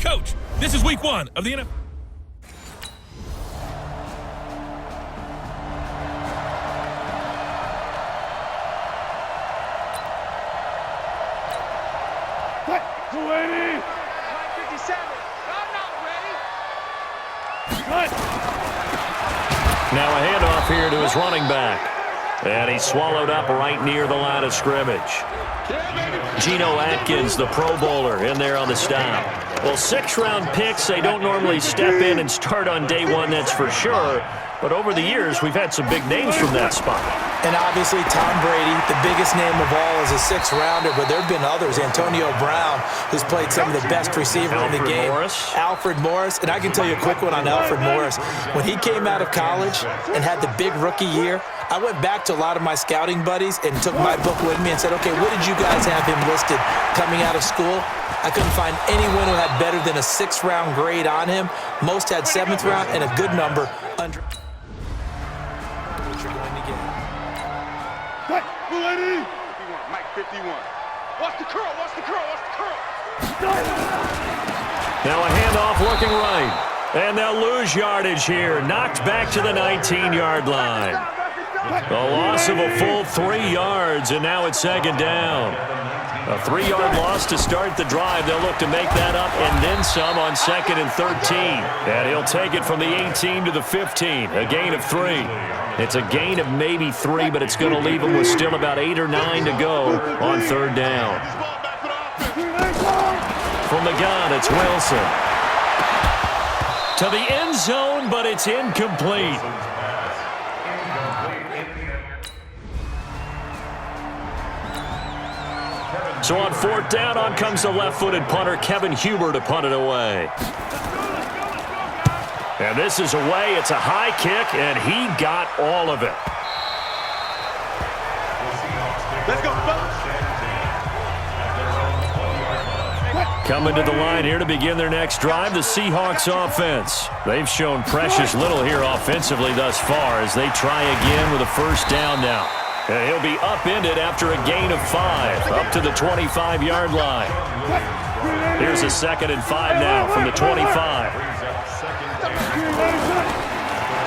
Coach, this is week 1 of the NFL. What? 280! 57. I'm not ready. Cut! Now a handoff here to his running back. And he's swallowed up right near the line of scrimmage. Geno Atkins, the Pro Bowler, in there on the stop. Well, 6-round picks, they don't normally step in and start on day one, that's for sure. But over the years, we've had some big names from that spot. And obviously, Tom Brady, the biggest name of all, is a 6th-rounder, but there have been others. Antonio Brown, who's played some of the best receiver in the game. Alfred Morris. And I can tell you a quick one on Alfred Morris. When he came out of college and had the big rookie year, I went back to a lot of my scouting buddies and took my book with me and said, okay, what did you guys have him listed coming out of school? I couldn't find anyone who had better than a 6th-round grade on him. Most had 7th round and a good number under what you're going to get. What? 280! 51. Mike 51. Watch the curl. Watch the curl. Watch the curl. Now a handoff looking right. And they'll lose yardage here. Knocked back to the 19-yard line. A loss of a full 3 yards, and now it's 2nd down. A 3-yard loss to start the drive. They'll look to make that up and then some on 2nd and 13. And he'll take it from the 18 to the 15, a gain of 3. It's a gain of maybe 3, but it's going to leave him with still about 8 or 9 to go on 3rd down. From the gun, it's Wilson. To the end zone, but it's incomplete. So on 4th down, on comes the left-footed punter, Kevin Huber, to punt it away. And this is away. It's a high kick, and he got all of it. Let's go, fellas. Coming to the line here to begin their next drive, the Seahawks offense. They've shown precious little here offensively thus far as they try again with a 1st down now. And he'll be upended after a gain of 5, up to the 25-yard line. Here's a 2nd and 5 now from the 25.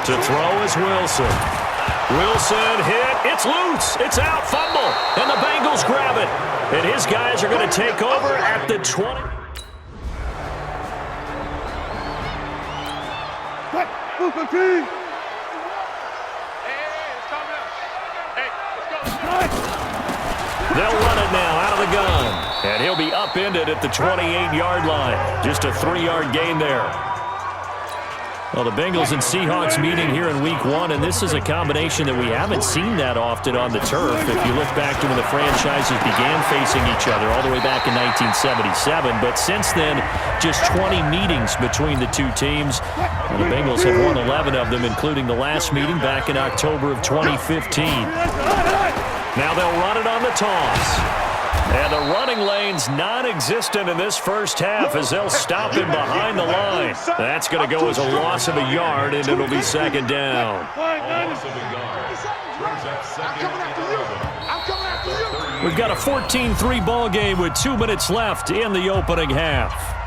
To throw is Wilson. Wilson hit. It's loose. It's out. Fumble. And the Bengals grab it. And his guys are going to take over at the 20. What? 250! They'll run it now out of the gun. And he'll be upended at the 28-yard line. Just a 3-yard gain there. Well, the Bengals and Seahawks meeting here in week 1, and this is a combination that we haven't seen that often on the turf. If you look back to when the franchises began facing each other all the way back in 1977. But since then, just 20 meetings between the two teams. And the Bengals have won 11 of them, including the last meeting back in October of 2015. Now they'll run it on the toss. And the running lane's non-existent in this first half as they'll stop him behind the line. That's going to go as a loss of a yard, and it'll be 2nd down. We've got a 14-3 ball game with 2 minutes left in the opening half.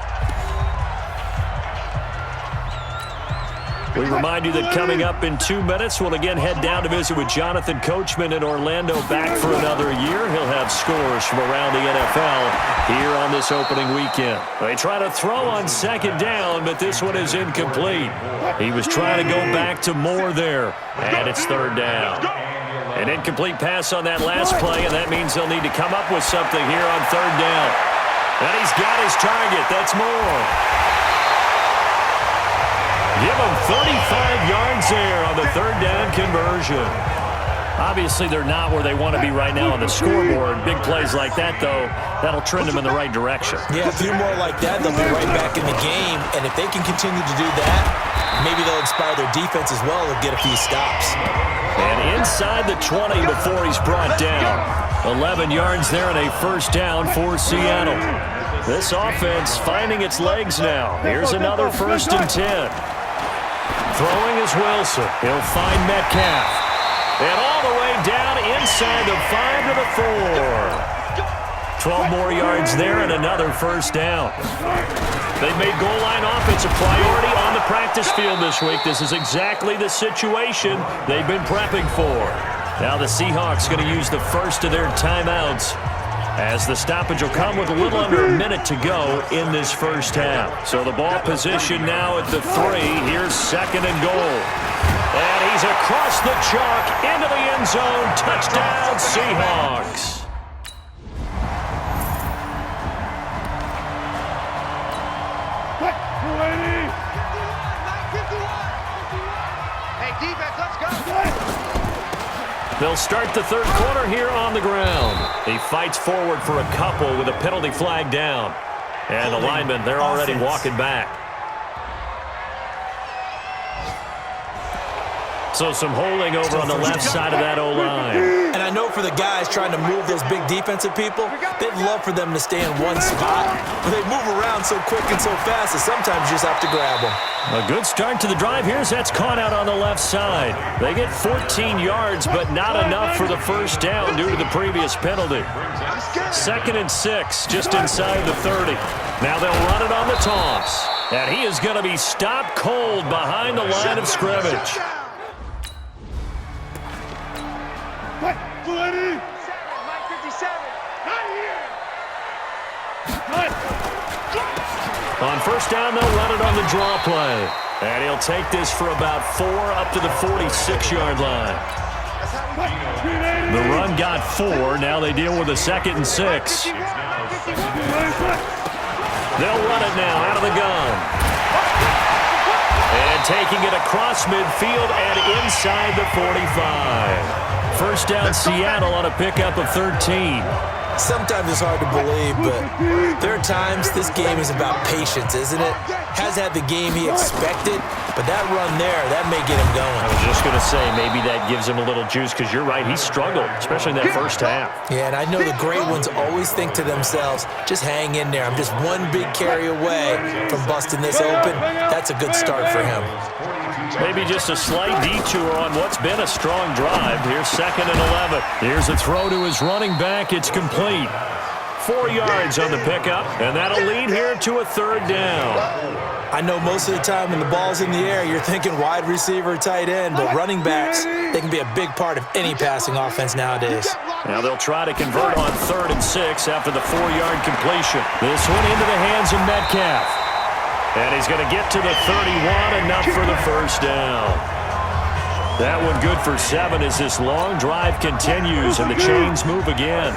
We remind you that coming up in 2 minutes, we'll again head down to visit with Jonathan Coachman in Orlando, back for another year. He'll have scores from around the NFL here on this opening weekend. They try to throw on 2nd down, but this one is incomplete. He was trying to go back to Moore there, and it's 3rd down. An incomplete pass on that last play, and that means they'll need to come up with something here on 3rd down. And he's got his target. That's Moore. Give them 35 yards there on the 3rd down conversion. Obviously, they're not where they want to be right now on the scoreboard. Big plays like that, though, that'll trend them in the right direction. Yeah, a few more like that, they'll be right back in the game. And if they can continue to do that, maybe they'll inspire their defense as well to get a few stops. And inside the 20 before he's brought down. 11 yards there and a 1st down for Seattle. This offense finding its legs now. Here's another 1st and 10. Throwing is Wilson. He'll find Metcalf. And all the way down inside the 5 to the 4. 12 more yards there and another first down. They've made goal line offense a priority on the practice field this week. This is exactly the situation they've been prepping for. Now the Seahawks going to use the first of their timeouts, as the stoppage will come with a little under a minute to go in this first half. So the ball position now at the 3. Here's second and goal. And he's across the chalk into the end zone. Touchdown, Seahawks. Hey, defense, let's go. They'll start the third quarter here on the ground. He fights forward for a couple with a penalty flag down. And the linemen, they're already walking back. So some holding over on the left side of that O-line. And I know for the guys trying to move those big defensive people, they'd love for them to stay in one spot. But they move around so quick and so fast that sometimes you just have to grab them. A good start to the drive. Here's that's caught out on the left side. They get 14 yards, but not enough for the first down due to the previous penalty. 2nd and 6, just inside the 30. Now they'll run it on the toss. And he is going to be stopped cold behind the line of scrimmage. On first down, they'll run it on the draw play. And he'll take this for about 4 up to the 46-yard line. The run got 4. Now they deal with a 2nd and 6. They'll run it now out of the gun. And taking it across midfield and inside the 45. First down, Seattle on a pickup of 13. Sometimes it's hard to believe, but there are times this game is about patience, isn't it? Has had the game he expected, but that run there, that may get him going. I was just going to say, maybe that gives him a little juice, because you're right, he struggled, especially in that first half. Yeah, and I know the great ones always think to themselves, just hang in there. I'm just one big carry away from busting this open. That's a good start for him. Maybe just a slight detour on what's been a strong drive. Here's 2nd and 11. Here's a throw to his running back. It's complete. 4 yards on the pickup, and that'll lead here to a third down. I know most of the time when the ball's in the air, you're thinking wide receiver, tight end, but running backs, they can be a big part of any passing offense nowadays. Now they'll try to convert on 3rd and 6 after the 4-yard completion. This one into the hands of Metcalf. And he's going to get to the 31, enough for the first down. That one good for 7 as this long drive continues and the chains move again.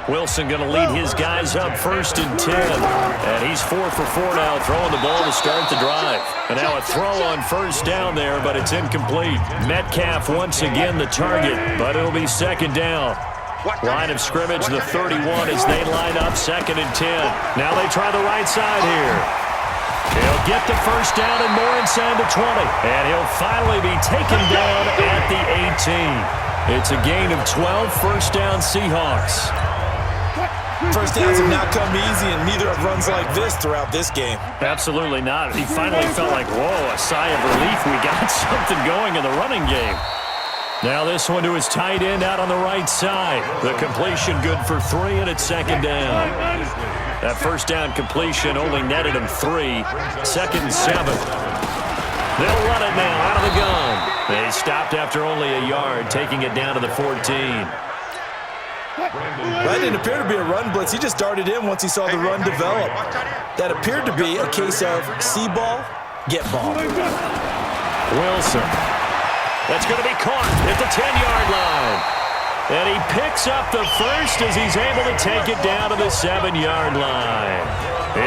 Wilson going to lead his guys up 1st and 10. And he's 4 for 4 now, throwing the ball to start the drive. And now a throw on first down there, but it's incomplete. Metcalf once again the target, but it'll be 2nd down. Line of scrimmage, the 31 as they line up 2nd and 10. Now they try the right side here. He'll get the first down and more inside the 20. And he'll finally be taken down at the 18. It's a gain of 12, first down Seahawks. First downs have not come easy, and neither have runs like this throughout this game. Absolutely not. He finally felt like, whoa, a sigh of relief. We got something going in the running game. Now this one to his tight end out on the right side. The completion good for 3, and it's 2nd down. That first down completion only netted him 3. 2nd and 7. They'll run it now out of the gun. They stopped after only a yard, taking it down to the 14. That didn't appear to be a run blitz. He just darted in once he saw the run develop. That appeared to be a case of see ball, get ball. Wilson. That's going to be caught at the 10-yard line. And he picks up the first as he's able to take it down to the 7-yard line.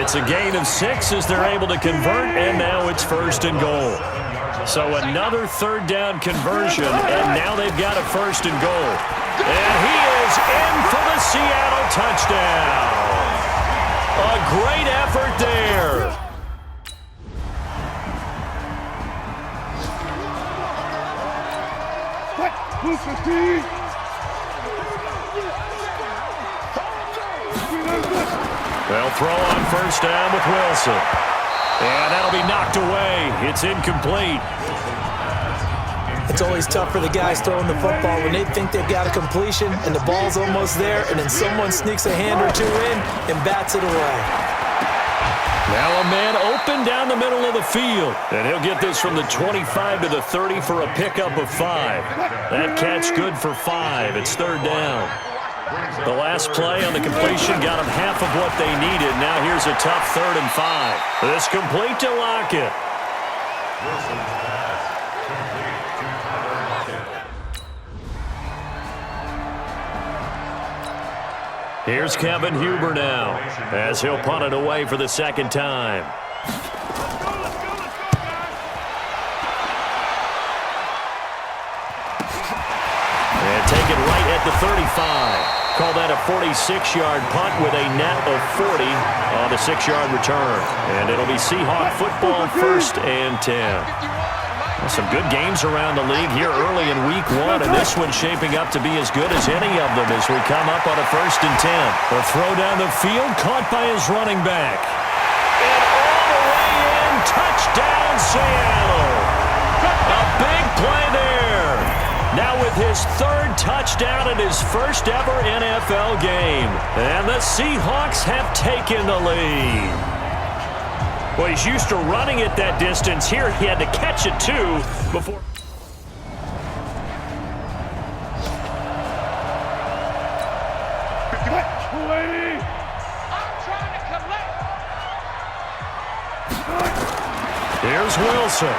It's a gain of 6 as they're able to convert, and now it's 1st and goal. So another 3rd down conversion, and now they've got a 1st and goal. And he is in for the Seattle touchdown. A great effort there. They'll throw on first down with Wilson. And that'll be knocked away. It's incomplete. It's always tough for the guys throwing the football when they think they've got a completion and the ball's almost there, and then someone sneaks a hand or two in and bats it away. Now a man open down the middle of the field. And he'll get this from the 25 to the 30 for a pickup of 5. That catch good for 5. It's third down. The last play on the completion got them half of what they needed. Now here's a tough 3rd and 5. This complete to Lockett. Here's Kevin Huber now, as he'll punt it away for the second time. And take it right at the 35. Call that a 46-yard punt with a net of 40 on the 6-yard return. And it'll be Seahawk football, 1st and 10. Some good games around the league here early in week 1, and this one's shaping up to be as good as any of them as we come up on a 1st and 10. The throw down the field, caught by his running back. And all the way in, touchdown Seattle. A big play there. Now with his 3rd touchdown in his first ever NFL game. And the Seahawks have taken the lead. Well, he's used to running it that distance. Here he had to catch it, too, before. Here's Wilson.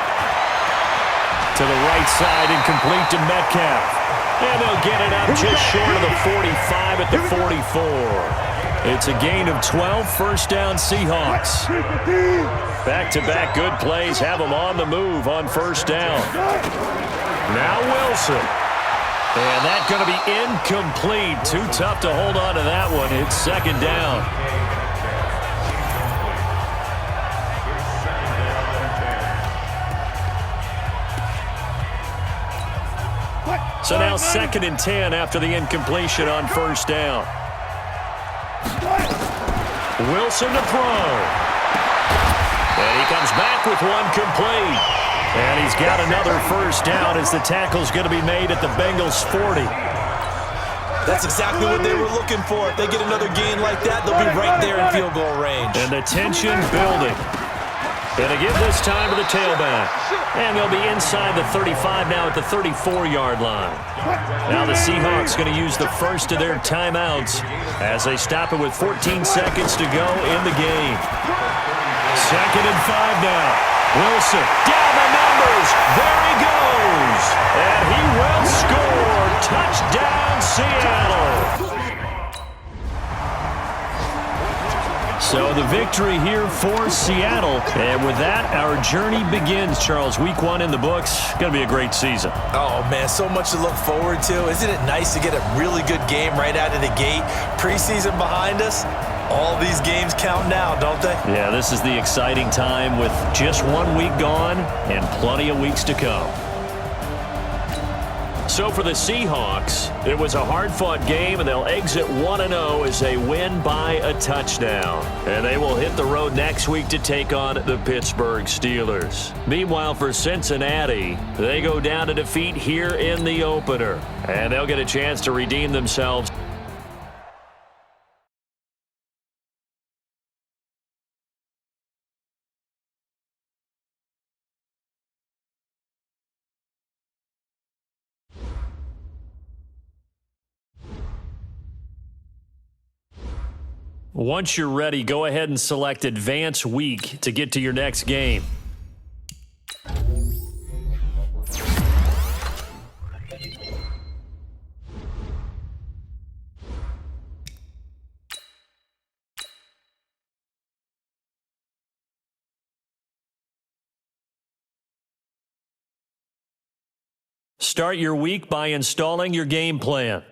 To the right side and complete to Metcalf. And they'll get it up just short of the 45 at the 44. It's a gain of 12, 1st down Seahawks. Back-to-back good plays have them on the move on 1st down. Now Wilson. And that's going to be incomplete. Too tough to hold on to that one. It's 2nd down. So now 2nd and 10 after the incompletion on 1st down. Wilson to throw. And he comes back with one complete. And he's got another 1st down as the tackle's going to be made at the Bengals' 40. That's exactly what they were looking for. If they get another gain like that, they'll be right there in field goal range. And the tension building. Going to give this time to the tailback. And they'll be inside the 35 now at the 34-yard line. Now the Seahawks going to use the first of their timeouts as they stop it with 14 seconds to go in the game. 2nd and 5 now. Wilson down the numbers. There he goes. And he will score. Touchdown, Seattle. So the victory here for Seattle. And with that, our journey begins, Charles. Week 1 in the books. Going to be a great season. Oh, man, so much to look forward to. Isn't it nice to get a really good game right out of the gate? Preseason behind us. All these games count now, don't they? Yeah, this is the exciting time with just 1 week gone and plenty of weeks to come. So for the Seahawks, it was a hard-fought game, and they'll exit 1-0 as they win by a touchdown. And they will hit the road next week to take on the Pittsburgh Steelers. Meanwhile, for Cincinnati, they go down to defeat here in the opener. And they'll get a chance to redeem themselves. Once you're ready, go ahead and select Advance Week to get to your next game. Start your week by installing your game plan.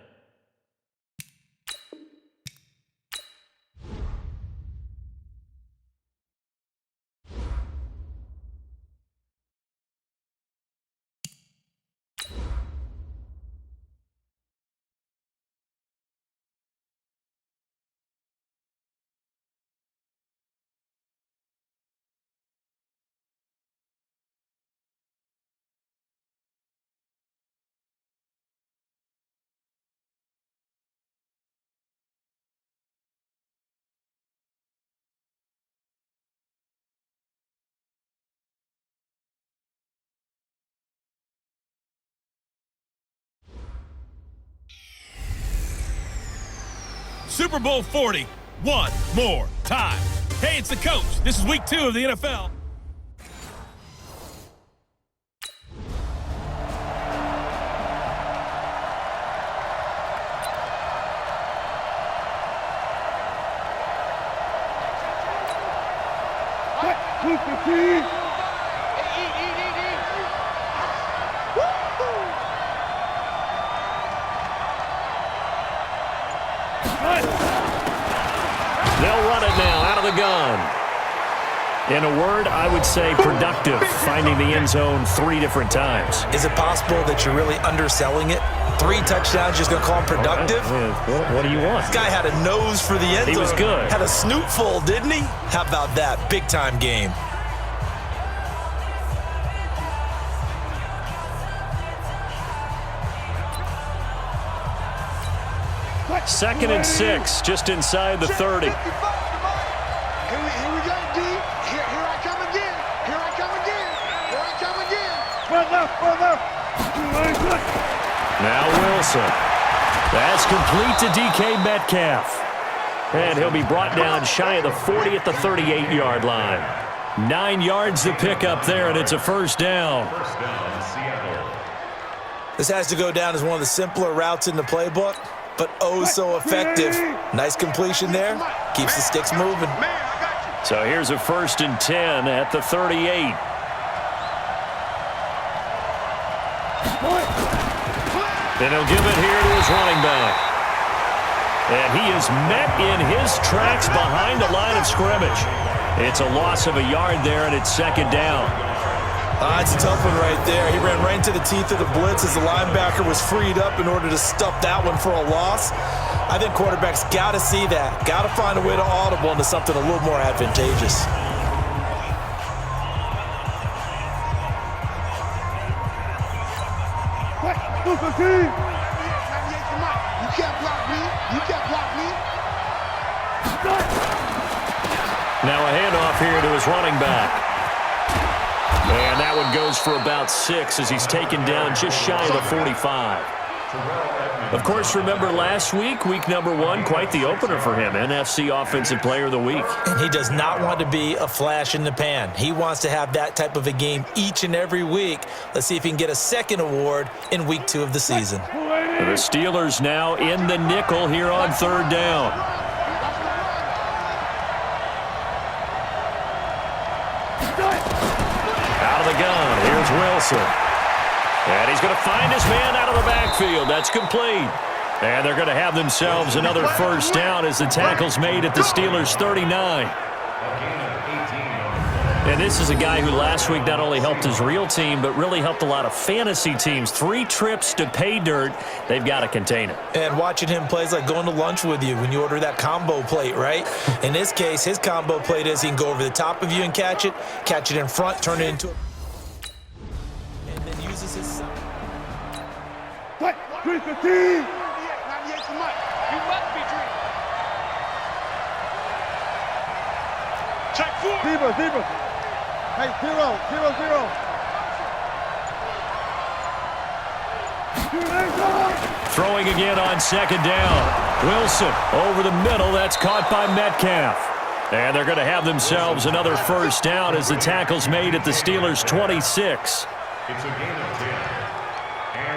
Super Bowl 40 one more time. Hey, it's the coach. This is week 2 of the NFL. Booker T. They'll run it now out of the gun. In a word, I would say productive, finding the end zone 3 different times. Is it possible that you're really underselling it? 3 touchdowns, just going to call him productive? What do you want? This guy had a nose for the end zone. He was good. Had a snoot full, didn't he? How about that? Big-time game. Second and 6, just inside the 30. Here we go, D. Here I come again. Here I come again. Here I come again. Front left, front left. Now Wilson. That's complete to DK Metcalf. And he'll be brought down shy of the 40 at the 38-yard line. 9 yards to pick up there, and it's a first down. This has to go down as one of the simpler routes in the playbook, but oh so effective. Nice completion there. Keeps the sticks moving. So here's a 1st and 10 at the 38. And he'll give it here to his running back. And he is met in his tracks behind the line of scrimmage. It's a loss of a yard there, and it's 2nd down. It's a tough one right there. He ran right into the teeth of the blitz as the linebacker was freed up in order to stuff that one for a loss. I think quarterbacks got to see that. Got to find a way to audible into something a little more advantageous. Booker T. You can't block me. You can't block me. Now a handoff here to his running back. And that one goes for about 6 as he's taken down just shy of the 45. Of course, remember last week, week number 1, quite the opener for him, NFC Offensive Player of the Week. And he does not want to be a flash in the pan. He wants to have that type of a game each and every week. Let's see if he can get a second award in week 2 of the season. The Steelers now in the nickel here on 3rd down. Out of the gun, here's Wilson. And he's going to find his man out of the backfield. That's complete. And they're going to have themselves another 1st down as the tackle's made at the Steelers' 39. And this is a guy who last week not only helped his real team, but really helped a lot of fantasy teams. 3 trips to pay dirt. They've got to contain it. And watching him play is like going to lunch with you when you order that combo plate, right? In this case, his combo plate is he can go over the top of you and catch it in front, turn it into a... And then uses his... Booker T. You must be dreaming. Check 4. Zebra. Hey, 0. Throwing again on 2nd down. Wilson over the middle. That's caught by Metcalf. And they're going to have themselves another 1st down as the tackle's made at the Steelers' 26. It's a game of 10.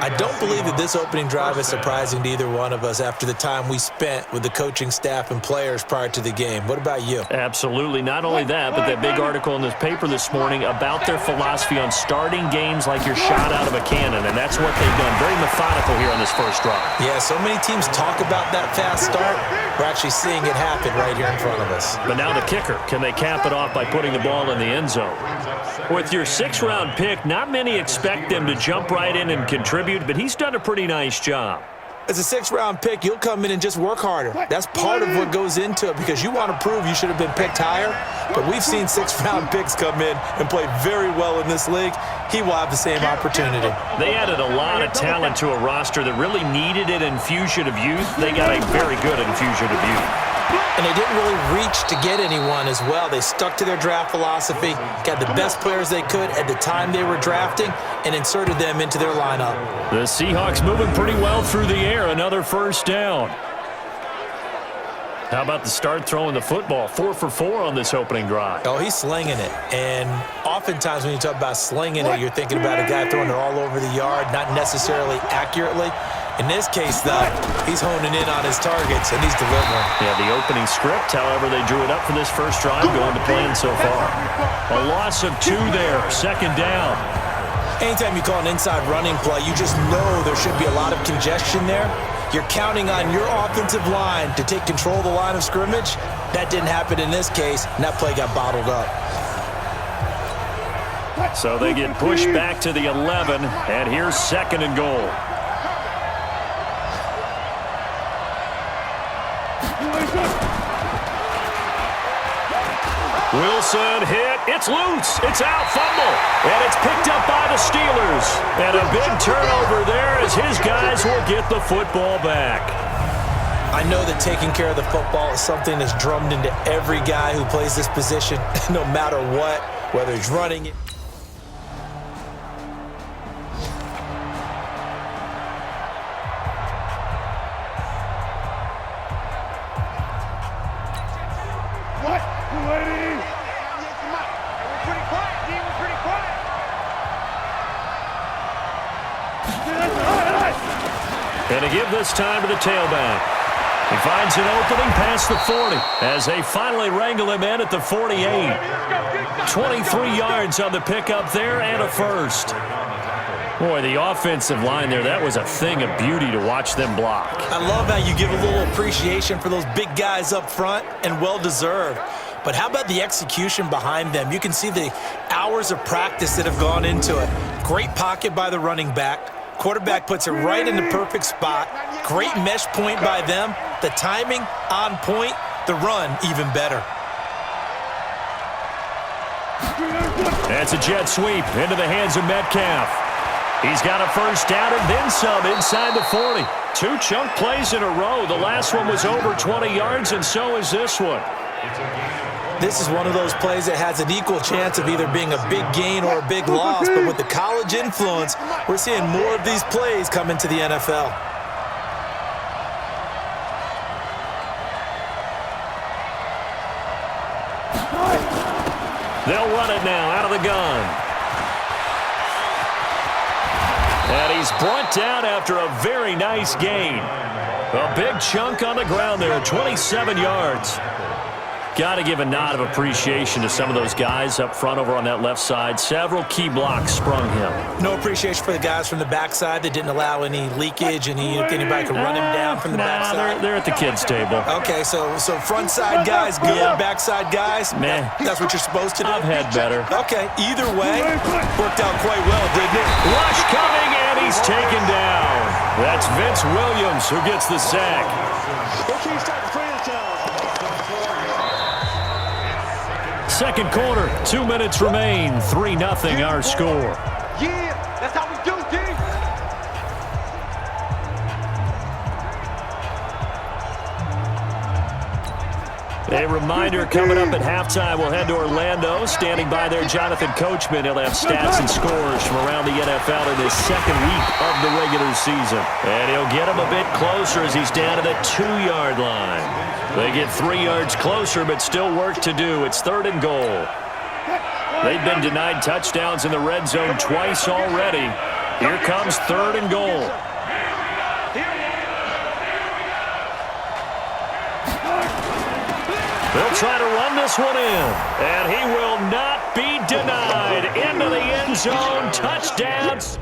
I don't believe that this opening drive is surprising to either one of us after the time we spent with the coaching staff and players prior to the game. What about you? Absolutely. Not only that, but that big article in this paper this morning about their philosophy on starting games like you're shot out of a cannon, and that's what they've done. Very methodical here on this 1st drive. Yeah, so many teams talk about that fast start. We're actually seeing it happen right here in front of us. But now the kicker. Can they cap it off by putting the ball in the end zone? With your 6th-round pick, not many expect them to jump right in and contribute, but he's done a pretty nice job. As a 6th-round pick, you'll come in and just work harder. That's part of what goes into it because you want to prove you should have been picked higher. But we've seen 6th-round picks come in and play very well in this league. He will have the same opportunity. They added a lot of talent to a roster that really needed an infusion of youth. They got a very good infusion of youth. And they didn't really reach to get anyone as well. They stuck to their draft philosophy, got the best players they could at the time they were drafting, and inserted them into their lineup. The Seahawks moving pretty well through the air. Another 1st down. How about the start throwing the football? 4 for 4 on this opening drive. Oh, he's slinging it. And oftentimes when you talk about slinging it, you're thinking about a guy throwing it all over the yard, not necessarily accurately. In this case, though, he's honing in on his targets, and he's delivering. Yeah, the opening script, however, they drew it up for this first drive, going to plan so far. A loss of 2 there, second down. Anytime you call an inside running play, you just know there should be a lot of congestion there. You're counting on your offensive line to take control of the line of scrimmage. That didn't happen in this case, and that play got bottled up. So they get pushed back to the 11, and here's second and goal. Wilson hit. It's loose. It's out. Fumble. And it's picked up by the Steelers. And a big turnover there as his guys will get the football back. I know that taking care of the football is something that's drummed into every guy who plays this position, no matter what, whether he's running it. And to give this time to the tailback. He finds an opening past the 40 as they finally wrangle him in at the 48. 23 yards on the pickup there and a first. Boy, the offensive line there, that was a thing of beauty to watch them block. I love how you give a little appreciation for those big guys up front, and well-deserved. But how about the execution behind them? You can see the hours of practice that have gone into it. Great pocket by the running back. Quarterback puts it right in the perfect spot. Great mesh point by them. The timing on point. The run even better. That's a jet sweep into the hands of Metcalf. He's got a first down and then some inside the 40. 2 chunk plays in a row. The last one was over 20 yards, and so is this one. This is one of those plays that has an equal chance of either being a big gain or a big loss, but with the college influence, we're seeing more of these plays come into the NFL. They'll run it now out of the gun. And he's brought down after a very nice gain. A big chunk on the ground there, 27 yards. Got to give a nod of appreciation to some of those guys up front over on that left side. Several key blocks sprung him. No appreciation for the guys from the backside that didn't allow any leakage, and anybody could run him down from the backside. They're at the kids' table. Okay, so front side guys good, backside guys, man, that's what you're supposed to do. I've had better. Okay, either way, worked out quite well, didn't it? Rush coming, and he's taken down. That's Vince Williams who gets the sack. Second quarter, 2 minutes remain. 3-0 our score. Yeah, that's how we do, D. A reminder coming up at halftime. We'll head to Orlando. Standing by there, Jonathan Coachman. He'll have stats and scores from around the NFL in his second week of the regular season. And he'll get him a bit closer as he's down to the 2-yard line. They get 3 yards closer, but still work to do. It's 3rd and goal. They've been denied touchdowns in the red zone twice already. Here comes 3rd and goal. They'll try to run this one in, and he will not be denied. Into the end zone, touchdowns.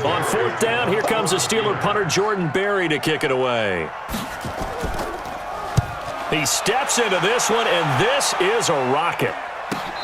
On 4th down, here comes the Steeler punter Jordan Berry to kick it away. He steps into this one, and this is a rocket.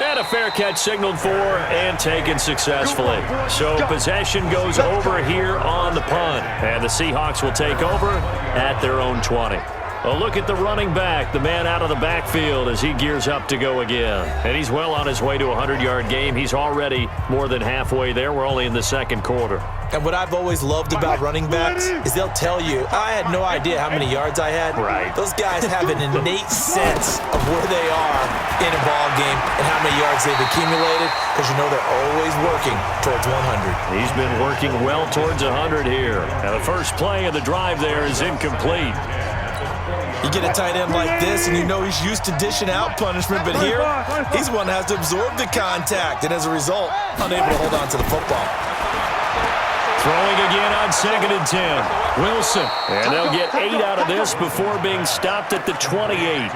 And a fair catch signaled for and taken successfully. So possession goes over here on the punt. And the Seahawks will take over at their own 20. A look at the running back, the man out of the backfield as he gears up to go again. And he's well on his way to a 100-yard game. He's already more than halfway there. We're only in the second quarter. And what I've always loved about running backs is they'll tell you, I had no idea how many yards I had. Right. Those guys have an innate sense of where they are in a ball game and how many yards they've accumulated, because you know they're always working towards 100. He's been working well towards 100 here. And the first play of the drive there is incomplete. You get a tight end like this, and you know he's used to dishing out punishment, but here, he's the one that has to absorb the contact, and as a result, unable to hold on to the football. Throwing again on 2nd and 10. Wilson. And they'll get 8 out of this before being stopped at the 28.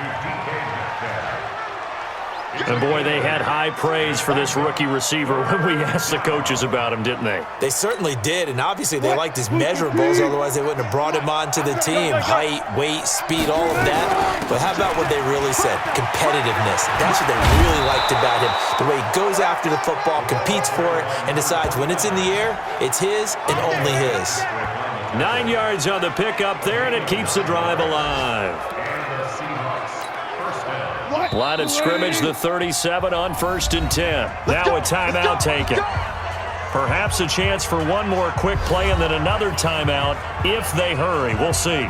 And boy, they had high praise for this rookie receiver when we asked the coaches about him, didn't they? They certainly did, and obviously they liked his measurables, otherwise they wouldn't have brought him onto the team. Height, weight, speed, all of that. But how about what they really said? Competitiveness. That's what they really liked about him. The way he goes after the football, competes for it, and decides when it's in the air, it's his and only his. 9 yards on the pickup there, and it keeps the drive alive. Line of scrimmage, the 37 on 1st and 10. Now a timeout taken. Perhaps a chance for one more quick play and then another timeout if they hurry. We'll see.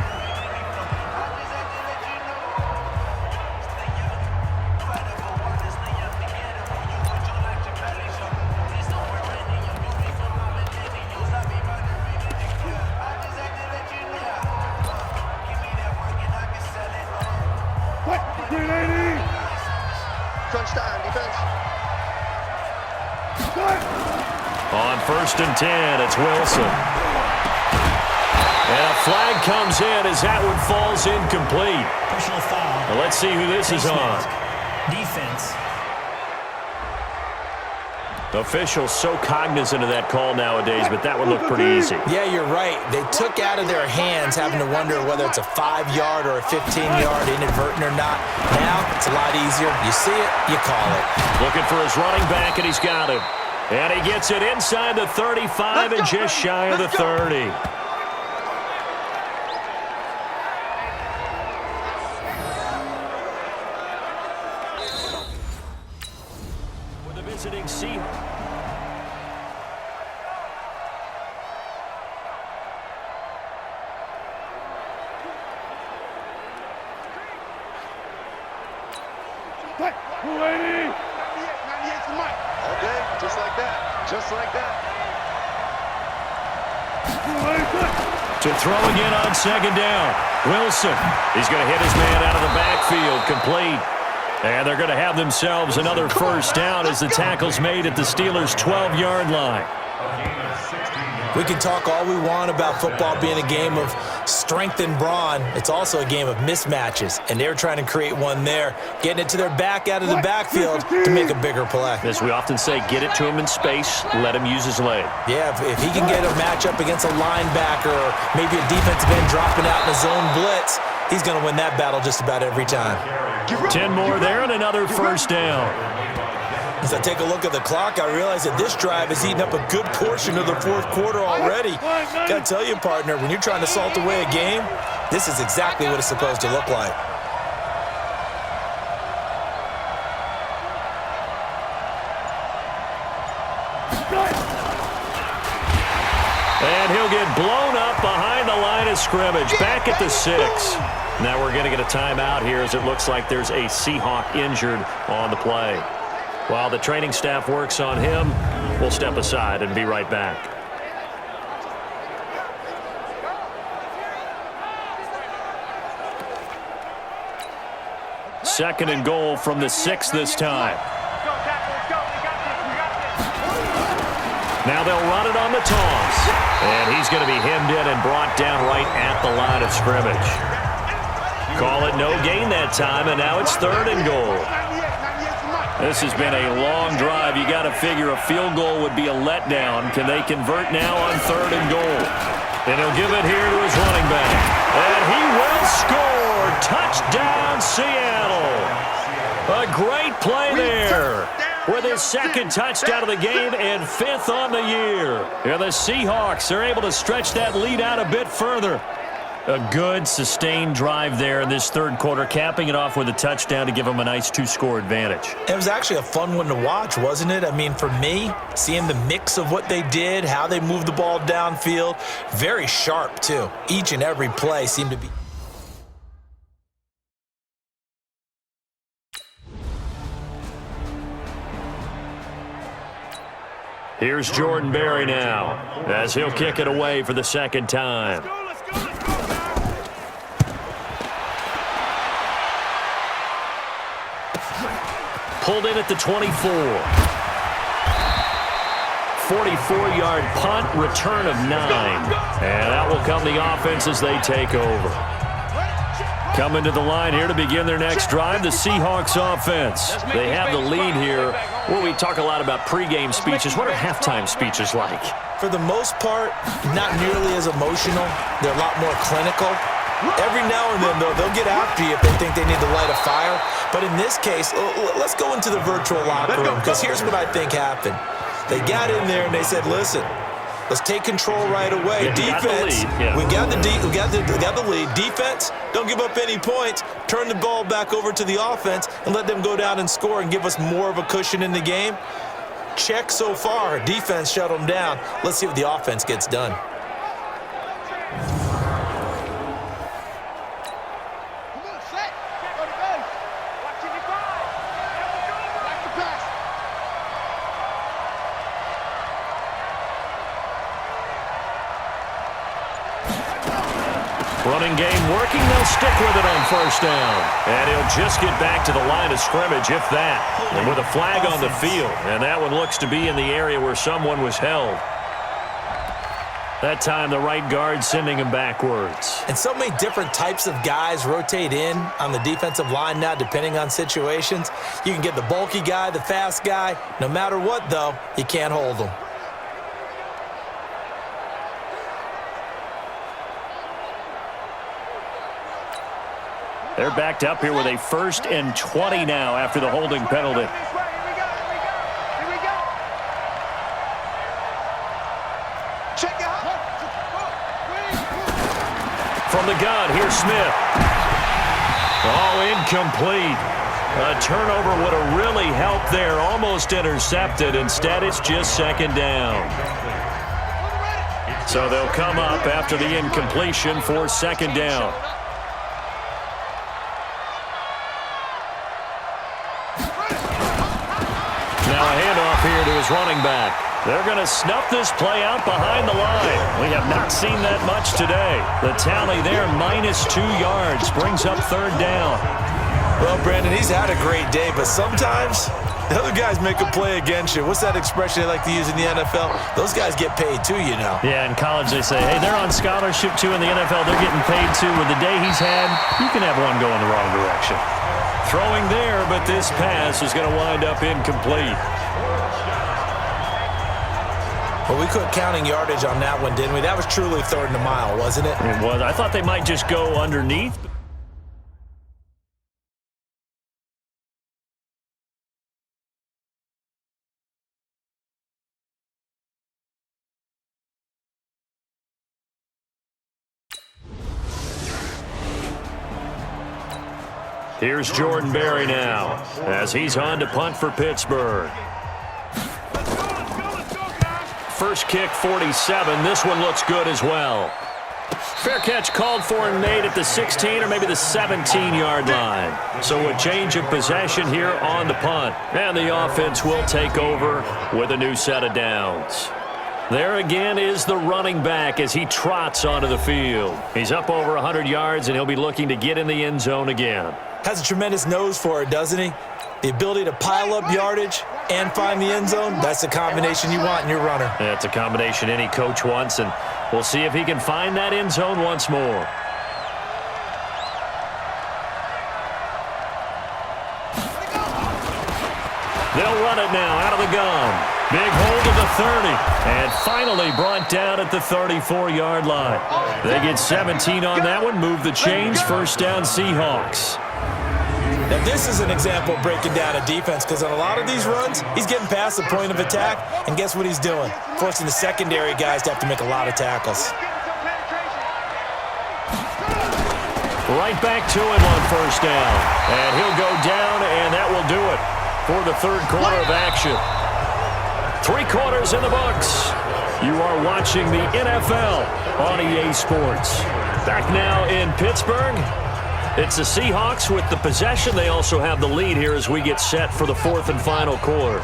On 1st and 10, it's Wilson. And a flag comes in as that one falls incomplete. Personal foul. Well, let's see who this is on. Defense. Officials so cognizant of that call nowadays, but that one looked pretty easy. Yeah, you're right. They took out of their hands having to wonder whether it's a 5-yard or a 15-yard inadvertent or not. Now, it's a lot easier. You see it, you call it. Looking for his running back, and he's got him. And he gets it inside the 35 and just shy of the 30. With the visiting Seahawks. Okay, just like that. Just like that. To throw again on 2nd down. Wilson. He's going to hit his man out of the backfield. Complete. And they're going to have themselves another first down as the tackle's made at the Steelers' 12-yard line. We can talk all we want about football being a game of strength and brawn. It's also a game of mismatches, and they're trying to create one there, getting it to their back out of the backfield to make a bigger play. As we often say, get it to him in space, let him use his leg. Yeah, if he can get a matchup against a linebacker or maybe a defensive end dropping out in a zone blitz, he's going to win that battle just about every time. 10 more there and another first down. As I take a look at the clock, I realize that this drive has eaten up a good portion of the 4th quarter already. Got to tell you, partner, when you're trying to salt away a game, this is exactly what it's supposed to look like. And he'll get blown up behind the line of scrimmage, back at the 6. Now we're going to get a timeout here as it looks like there's a Seahawk injured on the play. While the training staff works on him, we'll step aside and be right back. Second and goal from the 6 this time. Now they'll run it on the toss. And he's going to be hemmed in and brought down right at the line of scrimmage. Call it no gain that time, and now it's 3rd and goal. This has been a long drive. You got to figure a field goal would be a letdown. Can they convert now on 3rd and goal? And he'll give it here to his running back. And he will score. Touchdown, Seattle. A great play there. With his 2nd touchdown of the game and 5th on the year. And the Seahawks are able to stretch that lead out a bit further. A good, sustained drive there in this third quarter, capping it off with a touchdown to give them a nice 2-score advantage. It was actually a fun one to watch, wasn't it? I mean, for me, seeing the mix of what they did, how they moved the ball downfield, very sharp, too. Each and every play seemed to be... Here's Jordan Berry now, as he'll kick it away for the second time. Pulled in at the 24. 44-yard punt, return of 9. And out will come the offense as they take over. Coming to the line here to begin their next drive, the Seahawks offense. They have the lead here. Well, we talk a lot about pregame speeches. What are halftime speeches like? For the most part, not nearly as emotional. They're a lot more clinical. Every now and then, though, they'll get after you if they think they need to light a fire. But in this case, let's go into the virtual locker room, because here's what I think happened. They got in there and they said, listen, let's take control right away. Yeah, defense, we got the lead. Defense, don't give up any points. Turn the ball back over to the offense and let them go down and score and give us more of a cushion in the game. Check so far. Defense shut them down. Let's see what the offense gets done. Running game working, they'll stick with it on first down. And he'll just get back to the line of scrimmage, if that. And with a flag on the field. And that one looks to be in the area where someone was held. That time, the right guard sending him backwards. And so many different types of guys rotate in on the defensive line now, depending on situations. You can get the bulky guy, the fast guy. No matter what, though, you can't hold them. They're backed up here with a 1st and 20 now after the holding penalty. From the gun, here's Smith. Oh, incomplete. A turnover would have really helped there. Almost intercepted. Instead, it's just second down. So they'll come up after the incompletion for second down. Now a handoff here to his running back. They're going to snuff this play out behind the line. We have not seen that much today. The tally there, -2 yards, brings up third down. Well, Brandon, he's had a great day, but sometimes the other guys make a play against you. What's that expression they like to use in the NFL? Those guys get paid too, you know. Yeah, in college they say, hey, they're on scholarship too. In the NFL, they're getting paid too. With the day he's had, you can have one go in the wrong direction. Throwing there, but this pass is going to wind up incomplete. Well, we quit counting yardage on that one, didn't we? That was truly 3rd and a mile, wasn't it? It was. I thought they might just go underneath. Here's Jordan Berry now, as he's on to punt for Pittsburgh. First kick, 47. This one looks good as well. Fair catch called for and made at the 16 or maybe the 17-yard line. So a change of possession here on the punt. And the offense will take over with a new set of downs. There again is the running back as he trots onto the field. He's up over 100 yards, and he'll be looking to get in the end zone again. Has a tremendous nose for it, doesn't he? The ability to pile up yardage and find the end zone, that's the combination you want in your runner. That's a combination any coach wants, and we'll see if he can find that end zone once more. They'll run it now out of the gun. Big hold to the 30, and finally brought down at the 34-yard line. They get 17 on that one, move the chains, first down Seahawks. Now, this is an example of breaking down a defense, because on a lot of these runs, he's getting past the point of attack, and guess what he's doing? Forcing the secondary guys to have to make a lot of tackles. Right back to him on first down. And he'll go down, and that will do it for the third quarter of action. 3 quarters in the books. You are watching the NFL on EA Sports. Back now in Pittsburgh. It's the Seahawks with the possession. They also have the lead here as we get set for the 4th and final quarter.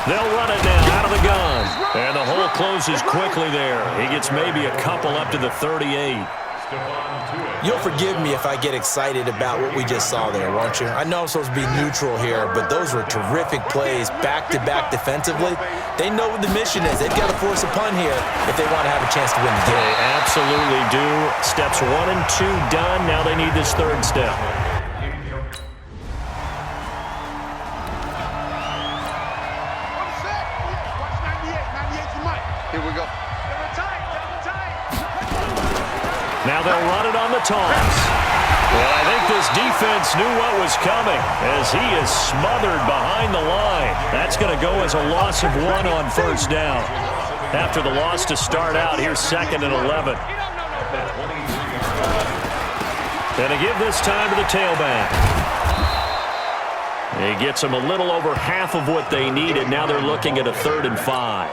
They'll run it now out of the gun. And the hole closes quickly there. He gets maybe a couple up to the 38. You'll forgive me if I get excited about what we just saw there, won't you? I know I'm supposed to be neutral here, but those were terrific plays back-to-back defensively. They know what the mission is. They've got to force a punt here if they want to have a chance to win the game. They absolutely do. Steps 1 and 2 done. Now they need this 3rd step. Here we go. Now they'll run it on the toss. Well, I think this defense knew what was coming as he is smothered behind the line. That's going to go as a loss of 1 on first down. After the loss to start out, here's 2nd and 11. And they give this time to the tailback. He gets them a little over half of what they needed. Now they're looking at a 3rd and 5.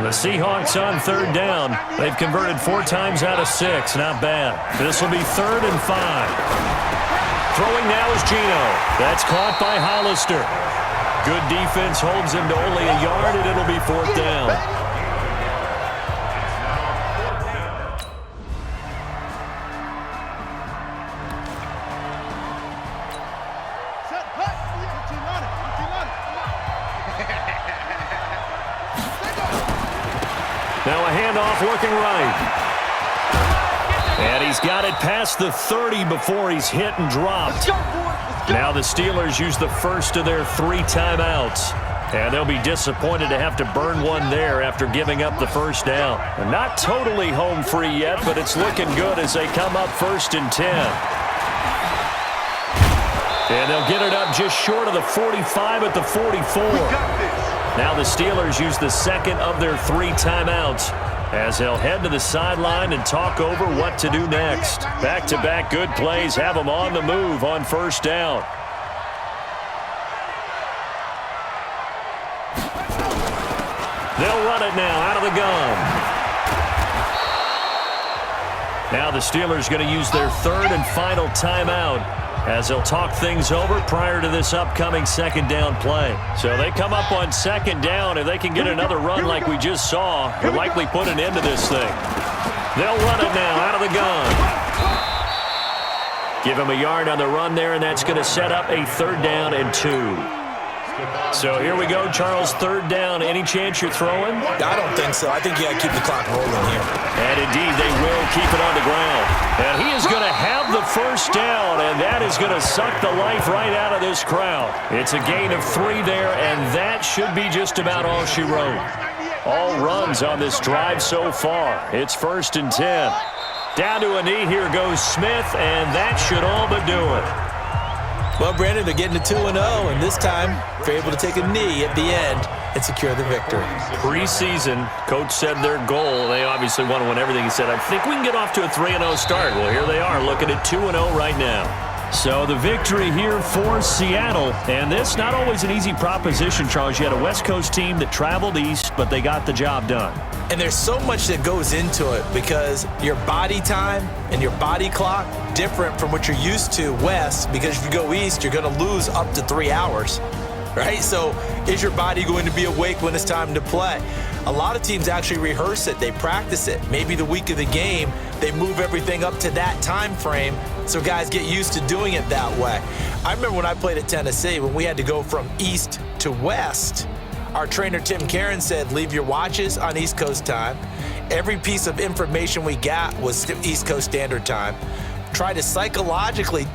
The Seahawks on 3rd down. They've converted 4 times out of 6. Not bad. This will be 3rd and 5. Throwing now is Geno. That's caught by Hollister. Good defense holds him to only a yard, and it'll be 4th down. Now a handoff looking right. And he's got it past the 30 before he's hit and dropped. Now the Steelers use the first of their 3 timeouts. And they'll be disappointed to have to burn one there after giving up the first down. And not totally home free yet, but it's looking good as they come up 1st and 10. And they'll get it up just short of the 45 at the 44. Now the Steelers use the 2nd of their 3 timeouts as they'll head to the sideline and talk over what to do next. Back-to-back good plays have them on the move on first down. They'll run it now out of the gun. Now the Steelers going to use their 3rd and final timeout as they'll talk things over prior to this upcoming 2nd down play. So they come up on 2nd down. If they can get another run like we just saw, they'll likely put an end to this thing. They'll run it now out of the gun. Give him a yard on the run there, and that's going to set up a 3rd down and 2. So here we go, Charles, 3rd down. Any chance you're throwing? I don't think so. I think you got to keep the clock rolling here. And indeed, they will keep it on the ground. And he is going to have the first down, and that is going to suck the life right out of this crowd. It's a gain of 3 there, and that should be just about all she wrote. All runs on this drive so far. It's 1st and 10. Down to a knee, here goes Smith, and that should all but do it. Well, Brandon, they're getting to 2-0, and this time they're able to take a knee at the end and secure the victory. Preseason, coach said their goal, they obviously want to win everything. He said, I think we can get off to a 3-0 start. Well, here they are looking at 2-0 right now. So the victory here for Seattle, and this not always an easy proposition, Charles. You had a West Coast team that traveled east, but they got the job done. And there's so much that goes into it because your body time and your body clock different from what you're used to west, because if you go east, you're going to lose up to 3 hours, right? So is your body going to be awake when it's time to play? A lot of teams actually rehearse it. They practice it. Maybe the week of the game, they move everything up to that time frame so guys get used to doing it that way. I remember when I played at Tennessee, when we had to go from east to west, our trainer, Tim Karen, said, leave your watches on East Coast time. Every piece of information we got was East Coast Standard Time. Try to psychologically